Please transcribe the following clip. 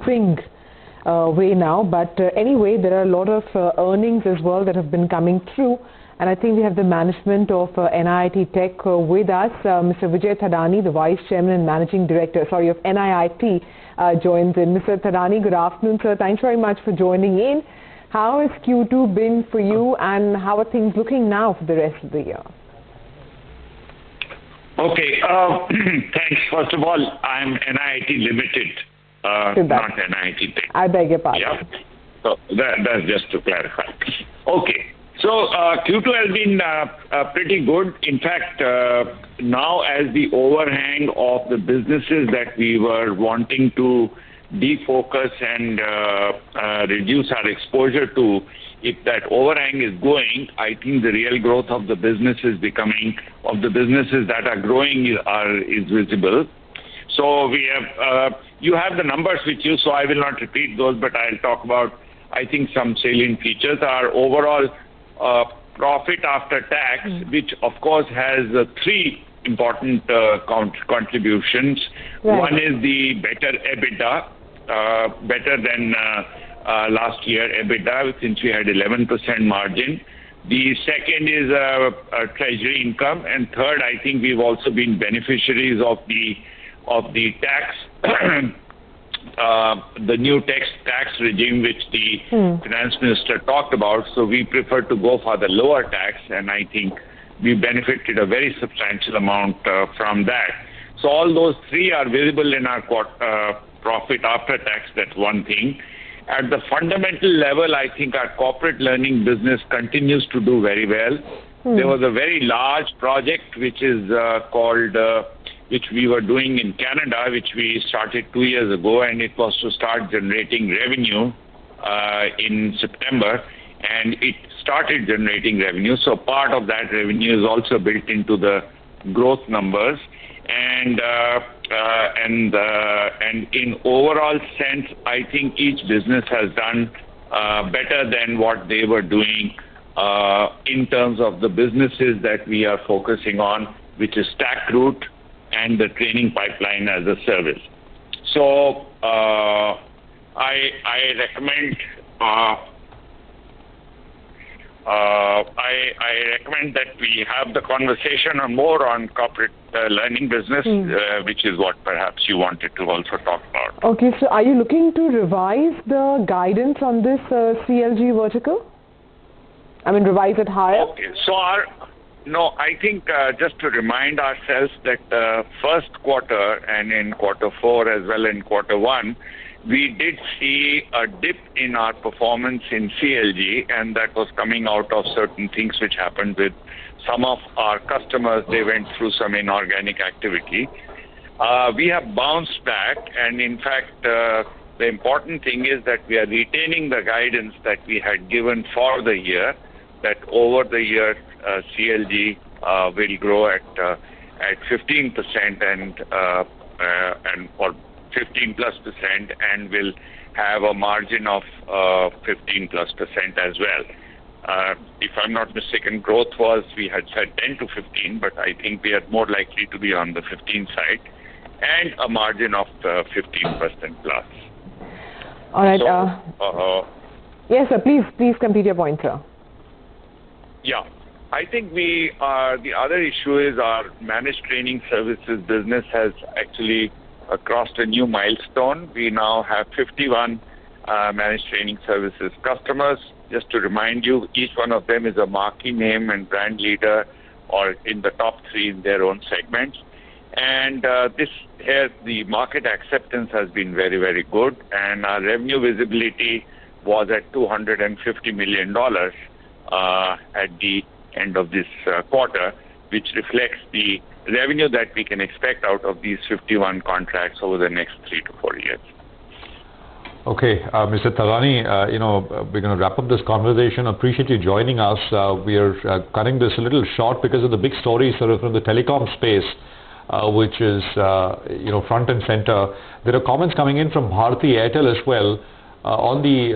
swing way now. But anyway, there are a lot of earnings as well that have been coming through. And I think we have the management of NIIT Tech with us. Mr. Vijay Thadani, the Vice Chairman and Managing Director, of NIIT, joins in. Mr. Thadani, good afternoon, sir. Thanks very much for joining in. How has Q2 been for you, and how are things looking now for the rest of the year? Okay, thanks. First of all, I'm NIIT Ltd, not NIIT Tech. I beg your pardon. Yeah. So that's just to clarify. Okay. So Q2 has been pretty good. In fact, now as the overhang of the businesses that we were wanting to defocus and reduce our exposure to, if that overhang is going, I think the real growth of the businesses that are growing is visible. So we have, you have the numbers with you, so I will not repeat those, but I'll talk about, I think, some salient features. Our overall profit after tax, which of course has three important contributions. Right. One is the better EBITDA, better than last year EBITDA, since we had 11% margin. The second is treasury income, and third, I think we've also been beneficiaries of the tax. The new tax regime which the finance minister talked about, so we prefer to go for the lower tax, and I think we benefited a very substantial amount from that. So all those three are visible in our profit after tax. That's one thing. At the fundamental level, I think our corporate learning business continues to do very well. There was a very large project which is called which we were doing in Canada, which we started 2 years ago, and it was to start generating revenue in September, and it started generating revenue. So part of that revenue is also built into the growth numbers, and in overall sense, I think each business has done better than what they were doing in terms of the businesses that we are focusing on, which is StackRoute and the training pipeline as a service. So I recommend that we have the conversation on more on corporate learning business, which is what perhaps you wanted to also talk about. Okay, so are you looking to revise the guidance on this CLG vertical? I mean, revise it higher? Okay, so no, I think just to remind ourselves that first quarter and in quarter four as well in quarter one, we did see a dip in our performance in CLG, and that was coming out of certain things which happened with some of our customers. They went through some inorganic activity. We have bounced back, and in fact, the important thing is that we are retaining the guidance that we had given for the year, that over the year CLG will grow at 15% and or 15+%, and will have a margin of 15+% as well. If I'm not mistaken, growth was, we had said 10 to 15, but I think we are more likely to be on the 15 side, and a margin of 15% plus. All right. So, yes, sir. Please complete your point, sir. Yeah. I think the other issue is our managed training services business has actually crossed a new milestone. We now have 51 managed training services customers. Just to remind you, each one of them is a marquee name and brand leader, or in the top 3 in their own segments. And the market acceptance has been very, very good, and our revenue visibility was at $250 million at the end of this quarter, which reflects the revenue that we can expect out of these 51 contracts over the next 3 to 4 years. Okay, Mr. Thadani, we're going to wrap up this conversation. Appreciate you joining us. We are cutting this a little short because of the big stories sort of from the telecom space, which is front and center. There are comments coming in from Bharti Airtel as well on the